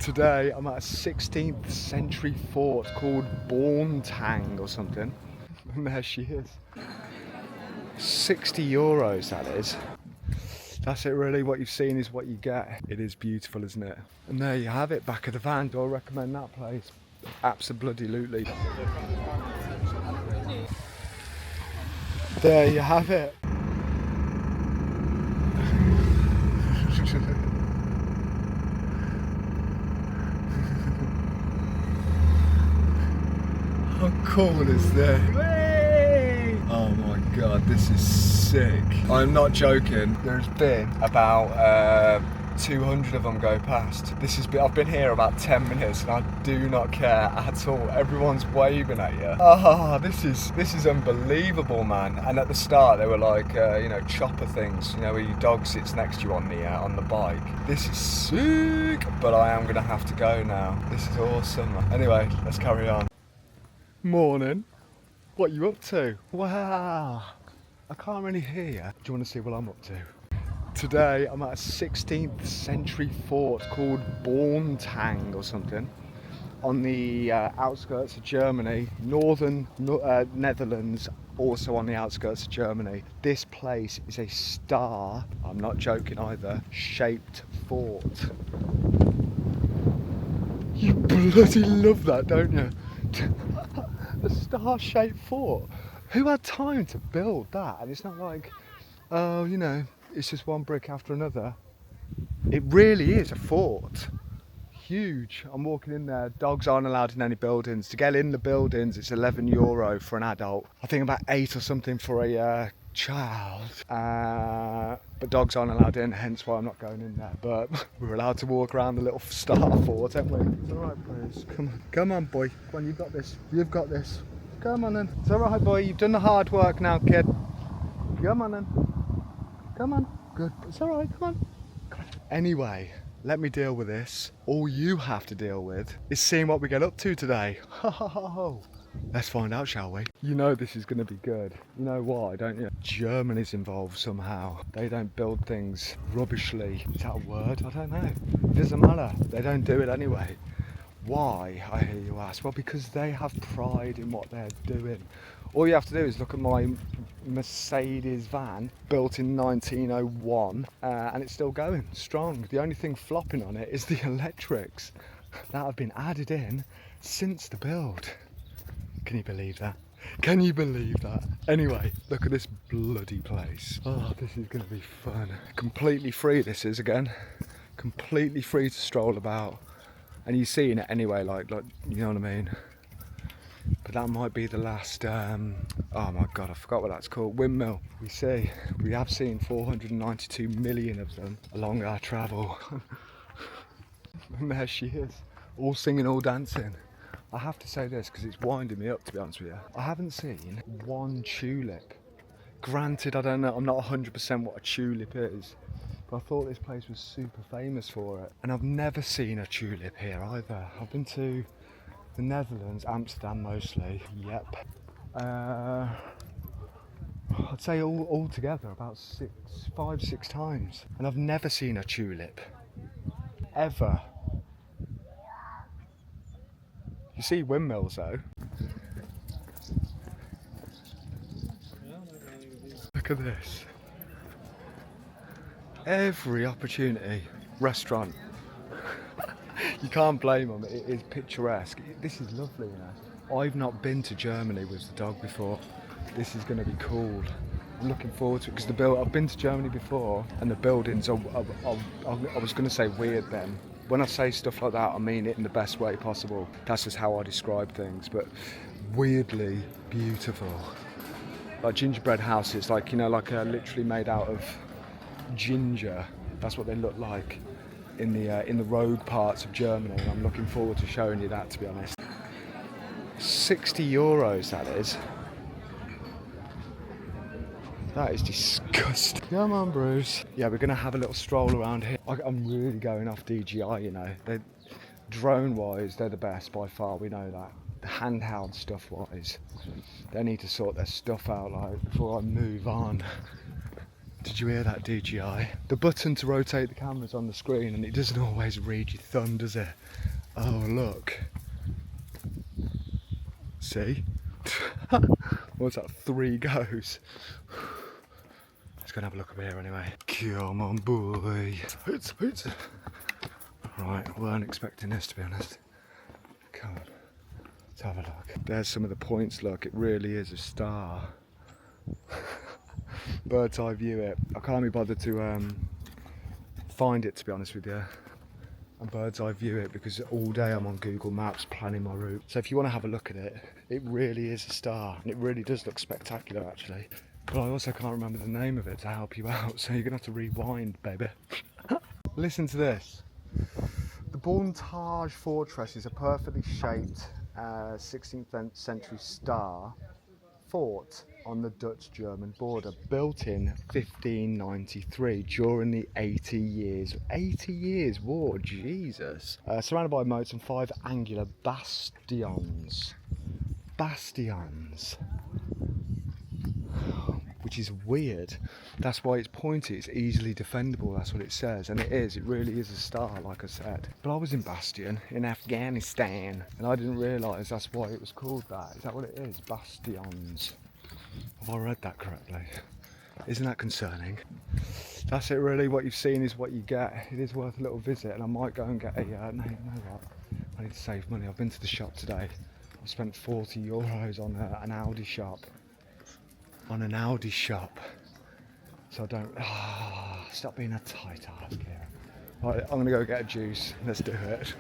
Today I'm at a 16th century fort called Borntang or something. And there she is. 60 euros that is. That's it really, what you've seen is what you get. It is beautiful, isn't it? And there you have it, back of the van. Do I recommend that place? Absolutely. There you have it. How cool is this? Oh my god, this is sick. I'm not joking. There's been about 200 of them go past. I've been here about 10 minutes and I do not care at all. Everyone's waving at you. Ah, this is unbelievable, man. And at the start they were like, chopper things, where your dog sits next to you on the bike. This is sick, but I am gonna have to go now. This is awesome. Anyway, let's carry on. Morning. What are you up to? Wow. I can't really hear you. Do you want to see what I'm up to? Today I'm at a 16th century fort called Borntang or something on the outskirts of Germany, northern Netherlands, also on the outskirts of Germany. This place is a star, I'm not joking either, shaped fort. You bloody love that, don't you? A star-shaped fort. Who had time to build that? And it's not like, oh, it's just one brick after another. It really is a fort. Huge. I'm walking in there. Dogs aren't allowed in any buildings. To get in the buildings, it's €11 for an adult. I think about 8 or something for a child. But dogs aren't allowed in, hence why I'm not going in there. But we're allowed to walk around the little star fort, aren't we? It's all right, Bruce. Come on, boy. Come on, you've got this. You've got this. Come on then. It's all right, boy. You've done the hard work now, kid. Come on then. Come on. Good. It's all right. Come on. Anyway, let me deal with this. All you have to deal with is seeing what we get up to today. Ho ho ho ho. Let's find out, shall we? You know this is going to be good. You know why, don't you? Germany's involved somehow. They don't build things rubbishly. Is that a word? I don't know. It doesn't matter. They don't do it anyway. Why, I hear you ask? Well, because they have pride in what they're doing. All you have to do is look at my Mercedes van, built in 1901, and it's still going strong. The only thing flopping on it is the electrics that have been added in since the build. Can you believe that? Can you believe that? Anyway, look at this bloody place. Oh, this is going to be fun. Completely free this is again. Completely free to stroll about. And you've seen it anyway, like you know what I mean? But that might be the last, oh my God, I forgot what that's called, windmill. We have seen 492 million of them along our travel. And there she is, all singing, all dancing. I have to say this because it's winding me up, to be honest with you. I haven't seen one tulip. Granted, I don't know, I'm not 100% what a tulip is, but I thought this place was super famous for it. And I've never seen a tulip here either. I've been to the Netherlands, Amsterdam mostly, yep. I'd say all together about 5-6 times. And I've never seen a tulip, ever. You see windmills though. Look at this. Every opportunity, restaurant. You can't blame them, it is picturesque. This is lovely, I've not been to Germany with the dog before. This is going to be cool. I'm looking forward to it because I've been to Germany before and the buildings are I was going to say weird then. When I say stuff like that, I mean it in the best way possible. That's just how I describe things, but weirdly beautiful. Like gingerbread houses, like literally made out of ginger. That's what they look like in the rogue parts of Germany, and I'm looking forward to showing you that, to be honest. 60 euros that is. That is disgusting. Come on, Bruce. Yeah, we're gonna have a little stroll around here. I'm really going off DJI, drone-wise, they're the best by far, we know that. The handheld stuff-wise, they need to sort their stuff out, before I move on. Did you hear that, DJI? The button to rotate the camera's on the screen and it doesn't always read your thumb, does it? Oh, look. See? What's that, 3 goes? Let's go and have a look up here anyway. Come on, boy. Hoots. Right, weren't expecting this, to be honest. Come on, let's have a look. There's some of the points, look. It really is a star. Bird's eye view it. I can't be bothered to find it, to be honest with you. And bird's eye view it because all day I'm on Google Maps planning my route. So if you want to have a look at it, it really is a star. And it really does look spectacular, actually. But I also can't remember the name of it to help you out. So you're going to have to rewind, baby. Listen to this. The Borntage Fortress is a perfectly shaped 16th century star fort on the Dutch-German border, built in 1593 during the 80 years war, Jesus. Surrounded by moats and 5 angular bastions. Which is weird. That's why it's pointy, it's easily defendable, that's what it says. And it is, it really is a star, like I said. But I was in Bastion, in Afghanistan, and I didn't realise that's why it was called that. Is that what it is? Bastions. Have I read that correctly? Isn't that concerning? That's it really, what you've seen is what you get. It is worth a little visit, and I might go and get a, no, you know what? I need to save money. I've been to the shop today. I've spent €40 on an Audi shop. So I don't, stop being a tight ass here. Right, I'm gonna go get a juice, let's do it.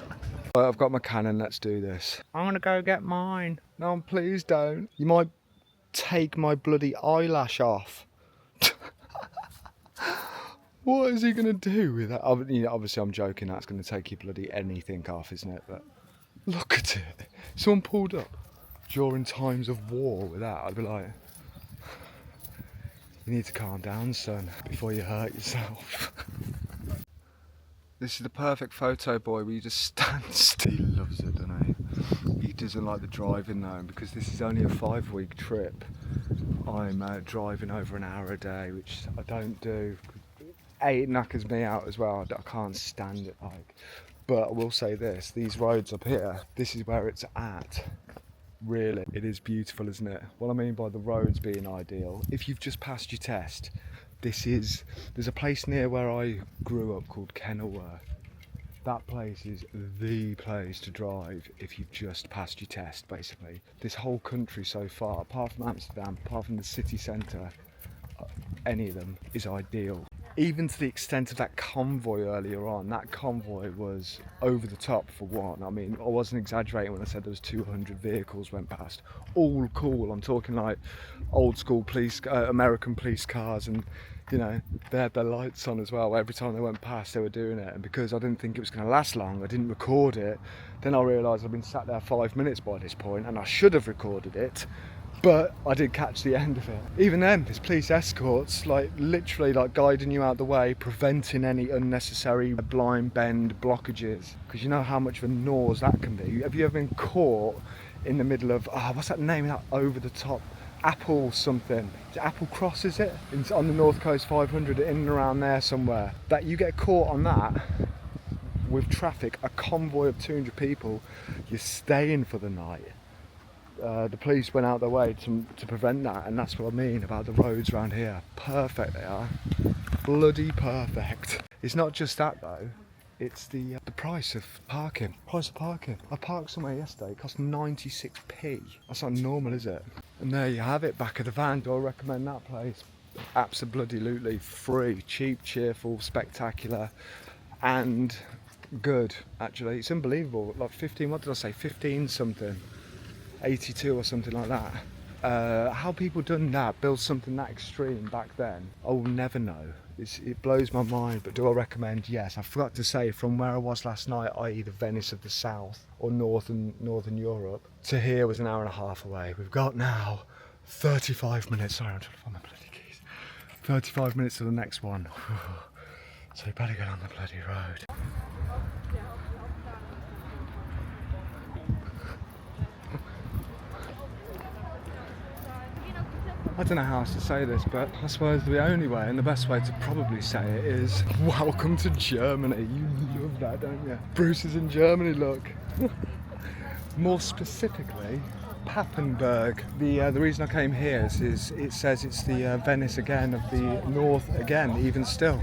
Right, I've got my Canon, let's do this. I'm gonna go get mine. No, please don't. You might take my bloody eyelash off. What is he gonna do with that? Obviously I'm joking, that's gonna take you bloody anything off, isn't it? But look at it. Someone pulled up during times of war with that, I'd be like, you need to calm down, son, before you hurt yourself. This is the perfect photo boy where you just stand still. He loves it, doesn't he? He doesn't like the driving though, because this is only a 5-week trip. I'm driving over an hour a day, which I don't do. It knackers me out as well. I can't stand it, like. But I will say this, these roads up here, this is where it's at. Really, it is beautiful, isn't it? What I mean by the roads being ideal, if you've just passed your test, there's a place near where I grew up called Kenilworth. That place is the place to drive if you've just passed your test, basically. This whole country so far, apart from Amsterdam, apart from the city centre, any of them is ideal. Even to the extent of that convoy earlier on, that convoy was over the top for one. I mean, I wasn't exaggerating when I said there was 200 vehicles went past. All cool, I'm talking like old school police, American police cars, and you know, they had their lights on as well. Every time they went past they were doing it, and because I didn't think it was going to last long, I didn't record it. Then I realised I'd been sat there 5 minutes by this point and I should have recorded it. But I did catch the end of it. Even then, there's police escorts, like literally like guiding you out the way, preventing any unnecessary blind bend blockages. Because you know how much of a nose that can be. Have you ever been caught in the middle of, what's that name, that over the top, Apple something? Is it Apple Cross, is it? It's on the North Coast 500, in and around there somewhere. That you get caught on that with traffic, a convoy of 200 people, you're staying for the night. The police went out their way to prevent that, and that's what I mean about the roads around here. Perfect they are, bloody perfect. It's not just that though, it's the price of parking. I parked somewhere yesterday, it cost 96p. That's not normal, is it? And there you have it, back of the van. Do I recommend that place? Absolutely free, cheap, cheerful, spectacular, and good. Actually, it's unbelievable. Like 15, what did I say? 15 something. 82 or something like that. How people done that, build something that extreme back then, I will never know. It blows my mind. But do I recommend? Yes. I forgot to say, from where I was last night, i.e. the Venice of the South or Northern Europe, to here was an hour and a half away. We've got now 35 minutes. Sorry, I'm trying to find my bloody keys. 35 minutes to the next one. So you better get on the bloody road. I don't know how else to say this, but I suppose the only way and the best way to probably say it is welcome to Germany. You love that, don't you? Bruce is in Germany, look. More specifically, Papenburg. The reason I came here is it says it's the Venice again of the north again, even still.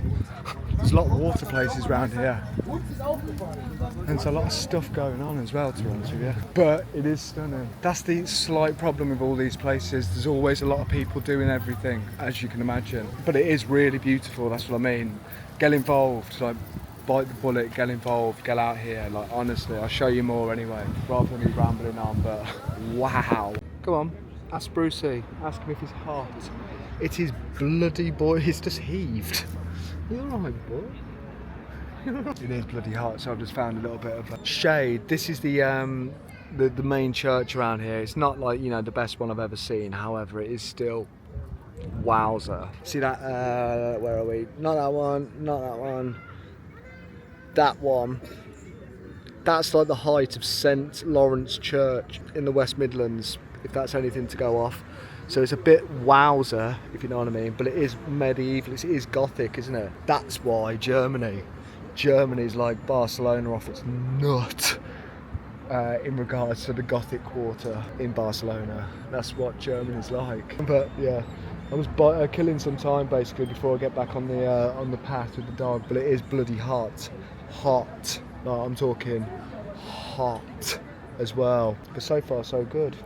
There's a lot of water places around here. And there's a lot of stuff going on as well, to be honest with you. But it is stunning. That's the slight problem with all these places. There's always a lot of people doing everything, as you can imagine. But it is really beautiful, that's what I mean. Get involved, like bite the bullet, get involved, get out here. Like honestly, I'll show you more anyway, rather than me rambling on, but wow. Come on, ask Brucey, ask him if he's hot. It is bloody boy, he's just heaved. You alright, boy? It is bloody hot, so I've just found a little bit of shade. This is the main church around here. It's not like, you know, the best one I've ever seen. However, it is still wowzer. See that? Where are we? Not that one. Not that one. That one. That's like the height of St Lawrence Church in the West Midlands, if that's anything to go off. So it's a bit wowzer, if you know what I mean, but it is medieval, it is Gothic, isn't it? That's why Germany's like Barcelona off its nut in regards to the Gothic quarter in Barcelona. That's what Germany's like. But yeah, I was killing some time basically before I get back on the path with the dog, but it is bloody hot. Like, I'm talking hot as well. But so far so good.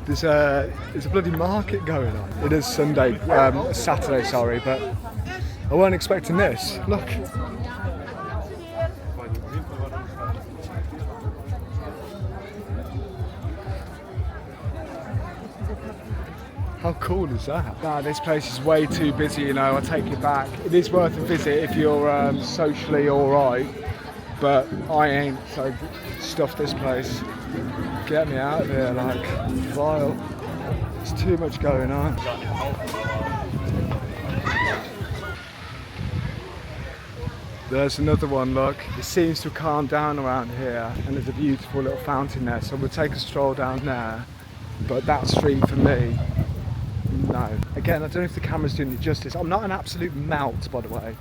There's a bloody market going on. It is Saturday, sorry, but I weren't expecting this. Look. How cool is that? Nah, this place is way too busy, you know, I take it back. It is worth a visit if you're socially alright, but I ain't, so stuff this place. Get me out of here, like, vile. There's too much going on. There's another one, look. It seems to have calmed down around here, and there's a beautiful little fountain there, so we'll take a stroll down there. But that street for me, no. Again, I don't know if the camera's doing it justice. I'm not an absolute melt, by the way.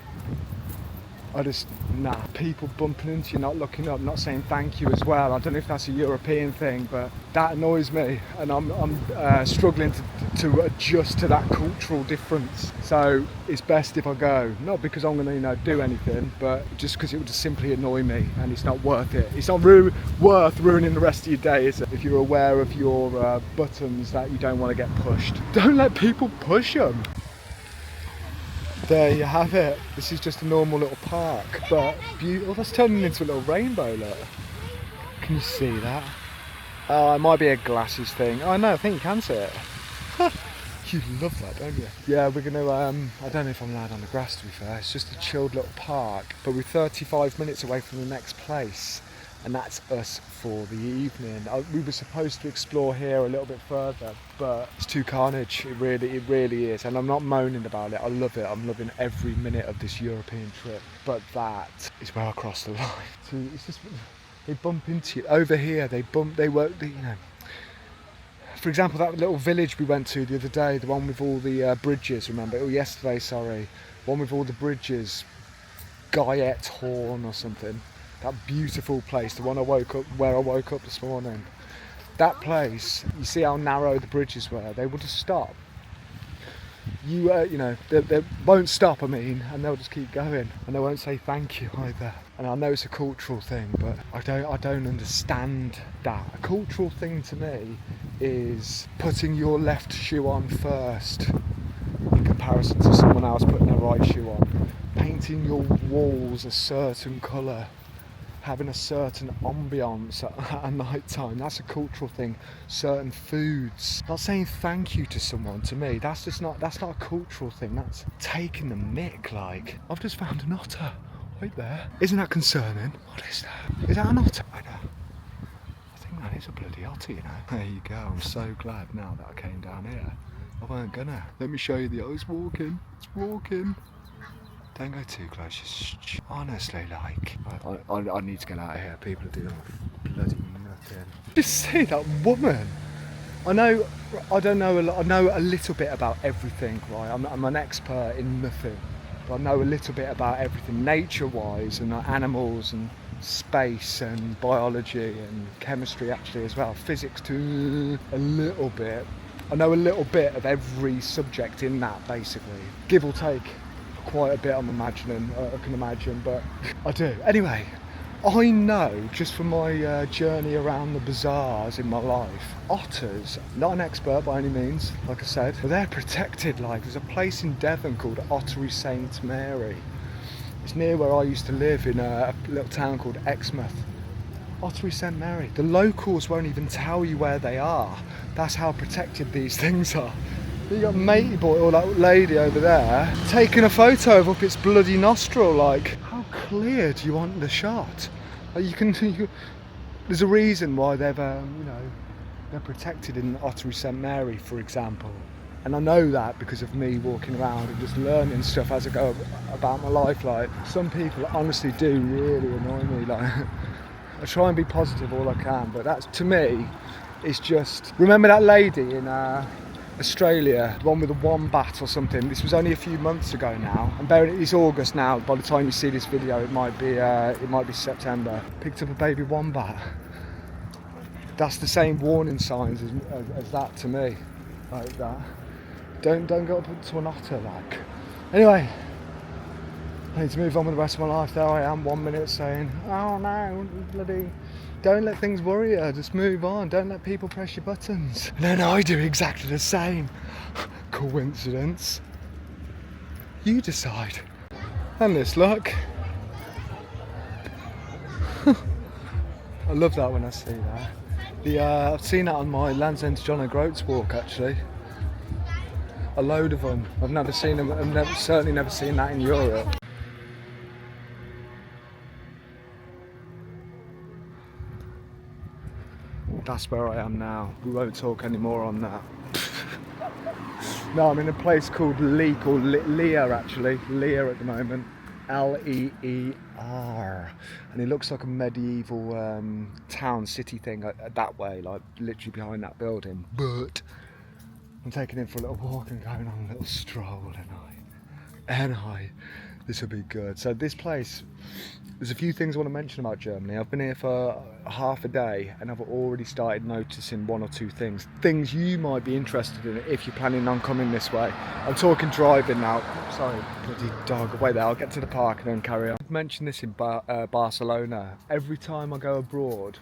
Nah, people bumping into you, not looking up, not saying thank you as well. I don't know if that's a European thing, but that annoys me, and I'm struggling to adjust to that cultural difference. So it's best if I go, not because I'm going to, you know, do anything, but just because it would just simply annoy me, and it's not worth it. It's not worth ruining the rest of your day, is it? If you're aware of your buttons that you don't want to get pushed, don't let people push them. There you have it. This is just a normal little park, but beautiful. Oh, that's turning into a little rainbow, look. Can you see that? Oh, it might be a glasses thing. Oh no, I think you can see it. You love that, don't you? Yeah, we're gonna, I don't know if I'm allowed on the grass, to be fair. It's just a chilled little park, but we're 35 minutes away from the next place. And that's us for the evening. We were supposed to explore here a little bit further, but it's too carnage. It really is. And I'm not moaning about it. I love it. I'm loving every minute of this European trip. But that is where I crossed the line. So it's just, they bump into you. Over here, you know. For example, that little village we went to the other day, the one with all the bridges, remember? Or yesterday, sorry. One with all the bridges. Guyette Horn or something. That beautiful place, the one where I woke up this morning. That place, you see how narrow the bridges were. They will just stop. You know, they won't stop. I mean, and they'll just keep going, and they won't say thank you either. And I know it's a cultural thing, but I don't understand that. A cultural thing to me is putting your left shoe on first, in comparison to someone else putting their right shoe on. Painting your walls a certain colour. Having a certain ambience at night time, that's a cultural thing. Certain foods. Not saying thank you to someone, to me, that's not a cultural thing, that's taking the mick. Like, I've just found an otter right there. Isn't that concerning? What is that? Is that an otter? I think that is a bloody otter, you know. There you go, I'm so glad now that I came down here. I weren't gonna. Let me show you it's walking. It's walking. Don't go too close, just honestly, like, I need to get out of here. People are doing bloody nothing. Just see that woman. I don't know a lot. I know a little bit about everything, right? I'm an expert in nothing, but I know a little bit about everything, nature-wise, and animals, and space, and biology, and chemistry, actually, as well. Physics too, a little bit. I know a little bit of every subject in that, basically, give or take. Quite a bit, I'm imagining. I can imagine, but I do. Anyway. I know, just from my journey around the bazaars in my life, otters, not an expert by any means, like I said, but they're protected. Like, there's a place in Devon called Ottery St Mary. It's near where I used to live, in a little town called Exmouth. Ottery St Mary. The locals won't even tell you where they are. That's how protected these things are. You got matey boy, or that lady over there, taking a photo of up its bloody nostril. Like, how clear do you want the shot? Like, there's a reason why they've, they're protected in Ottery St Mary, for example. And I know that because of me walking around and just learning stuff as I go about my life. Like, some people honestly do really annoy me. Like, I try and be positive all I can, but that's, to me, it's just, remember that lady in Australia, the one with the wombat or something? This was only a few months ago now, and it's August now. By the time you see this video, it might be September. Picked up a baby wombat. That's the same warning signs as that to me, like that. Don't go up to an otter, like. Anyway, I need to move on with the rest of my life. There I am, 1 minute saying, oh no, bloody. Don't let things worry you, just move on. Don't let people press your buttons. And then I do exactly the same. Coincidence? You decide. And this luck. I love that when I see that. I've seen that on my Land's End to John O'Groats walk, actually. A load of them. I've never seen them. Certainly never seen that in Europe. That's where I am now. We won't talk anymore on that. No, I'm in a place called Leek, or Lear actually. Lear at the moment. Leer. And it looks like a medieval town, city thing that way, like literally behind that building. But I'm taking in for a little walk and going on a little stroll, and this will be good. So this place, there's a few things I want to mention about Germany. I've been here for half a day and I've already started noticing one or two things you might be interested in if you're planning on coming this way. I'm talking driving now. Sorry, bloody dog. Wait there, I'll get to the park and then carry on. I've mentioned this in Barcelona. Every time I go abroad,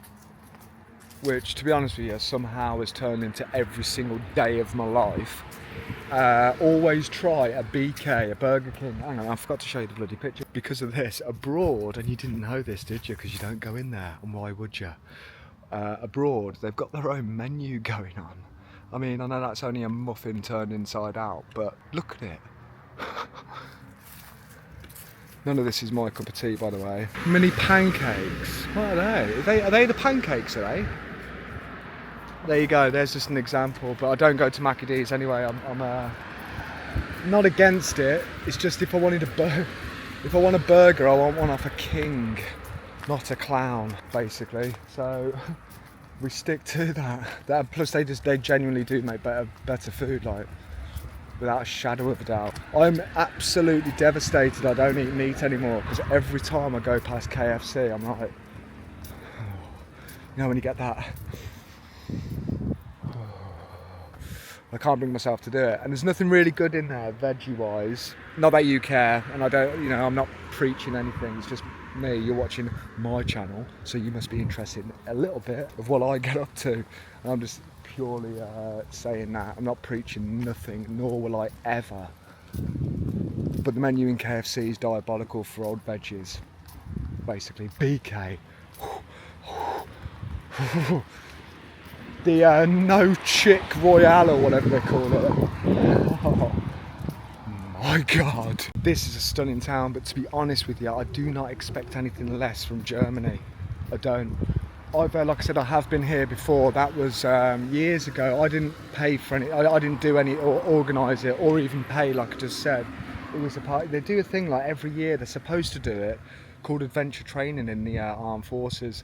which to be honest with you somehow has turned into every single day of my life, always try a BK, a Burger King. Hang on, I forgot to show you the bloody picture. Because of this, abroad, and you didn't know this, did you? Because you don't go in there, and why would you? Abroad, they've got their own menu going on. I mean, I know that's only a muffin turned inside out, but look at it. None of this is my cup of tea, by the way. Mini pancakes. What are they? Are they the pancakes, are they? There you go, there's just an example, but I don't go to Mackie D's anyway. I'm not against it. It's just if I want a burger, I want one off a king, not a clown, basically. So we stick to that. Plus they genuinely do make better food, like, without a shadow of a doubt. I'm absolutely devastated I don't eat meat anymore, because every time I go past KFC, I'm like, you know when you get that, I can't bring myself to do it. And there's nothing really good in there, veggie wise. Not that you care, and I don't, I'm not preaching anything. It's just me. You're watching my channel, so you must be interested in a little bit of what I get up to. And I'm just purely saying that. I'm not preaching nothing, nor will I ever. But the menu in KFC is diabolical for old veggies. Basically, BK. The no chick royale or whatever they call it. Oh my god. This is a stunning town, but to be honest with you, I do not expect anything less from Germany. I don't. Like I said, I have been here before. That was years ago. I didn't pay for any, I didn't do any or organise it or even pay, like I just said. It was a party. They do a thing like every year, they're supposed to do it, called adventure training in the armed forces.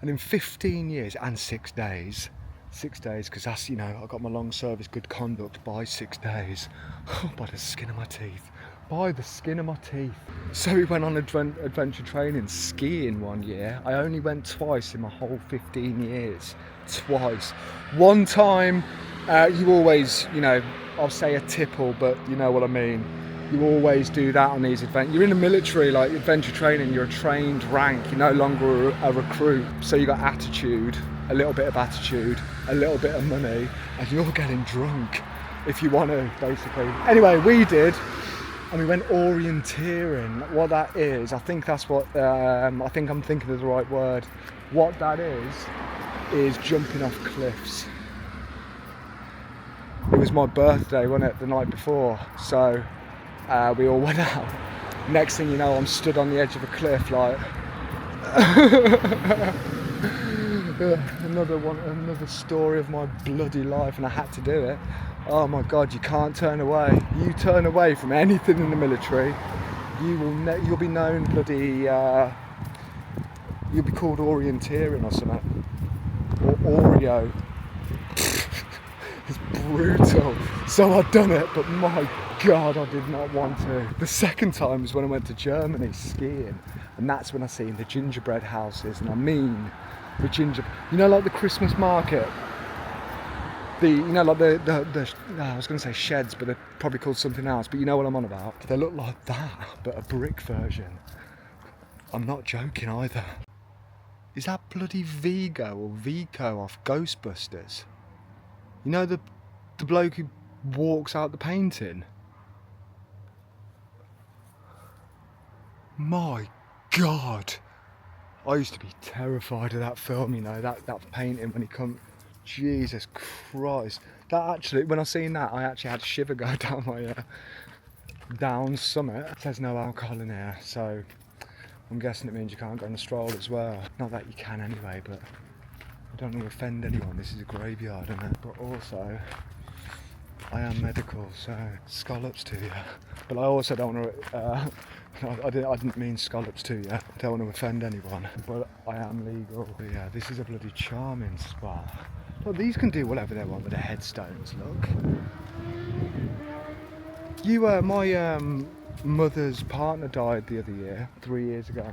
And in 15 years and 6 days, 6 days, because that's, you know, I got my long service good conduct by 6 days. By the skin of my teeth. By the skin of my teeth. So we went on adventure training skiing one year. I only went twice in my whole 15 years. Twice. One time, you always, you know, I'll say a tipple, but you know what I mean. You always do that on these adventures. You're in the military, like adventure training, you're a trained rank, you're no longer a recruit. So you got attitude, a little bit of attitude, a little bit of money, and you're getting drunk if you want to, basically. Anyway, we did, and we went orienteering. What that is, I think that's what, I think I'm thinking of the right word. What that is jumping off cliffs. It was my birthday, wasn't it, the night before, so we all went out. Next thing you know, I'm stood on the edge of a cliff, like another story of my bloody life, and I had to do it. Oh my God, you can't turn away. You turn away from anything in the military, you'll be known bloody. You'll be called orienteering or something, or Oreo. It's brutal. So I'd done it, but my God, I did not want to. The second time was when I went to Germany skiing, and that's when I seen the gingerbread houses, and I mean the you know, like the Christmas market. You know, like I was going to say sheds, but they're probably called something else. But you know what I'm on about. They look like that, but a brick version. I'm not joking either. Is that bloody Vigo or Vico off Ghostbusters? You know the bloke who walks out the painting? My God, I used to be terrified of that film, you know, that painting when he come. Jesus Christ. That actually, when I seen that, I actually had a shiver go down my down summit. It says no alcohol in here, so I'm guessing it means you can't go on a stroll as well. Not that you can anyway, but I don't want to offend anyone. This is a graveyard, isn't it? But also, I am medical, so scallops to you. But I also don't want to. I didn't mean scallops to you. I don't want to offend anyone. But I am legal. But yeah, this is a bloody charming spot. Look, these can do whatever they want with the headstones. Look. My mother's partner died the other year, 3 years ago.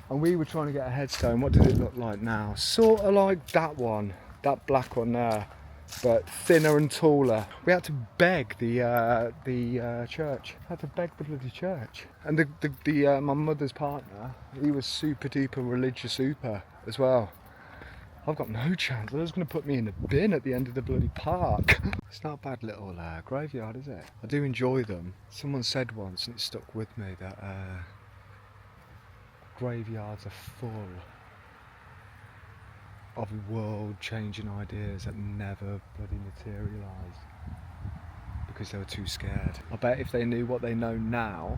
And we were trying to get a headstone. What did it look like now? Sort of like that one, that black one there, but thinner and taller. We had to beg the church. Had to beg the bloody church. And my mother's partner, he was super duper religious super as well. I've got no chance. They're just going to put me in a bin at the end of the bloody park. It's not a bad little graveyard, is it? I do enjoy them. Someone said once, and it stuck with me, that graveyards are full of world-changing ideas that never bloody materialised because they were too scared. I bet if they knew what they know now,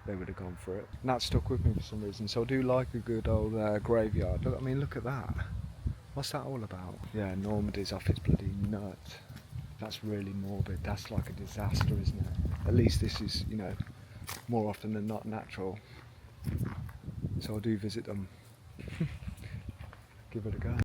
they would have gone for it. And that stuck with me for some reason. So I do like a good old graveyard. Look, I mean, look at that. What's that all about? Yeah, Normandy's off its bloody nut. That's really morbid. That's like a disaster, isn't it? At least this is, you know, more often than not natural. So I do visit them. Give it a go.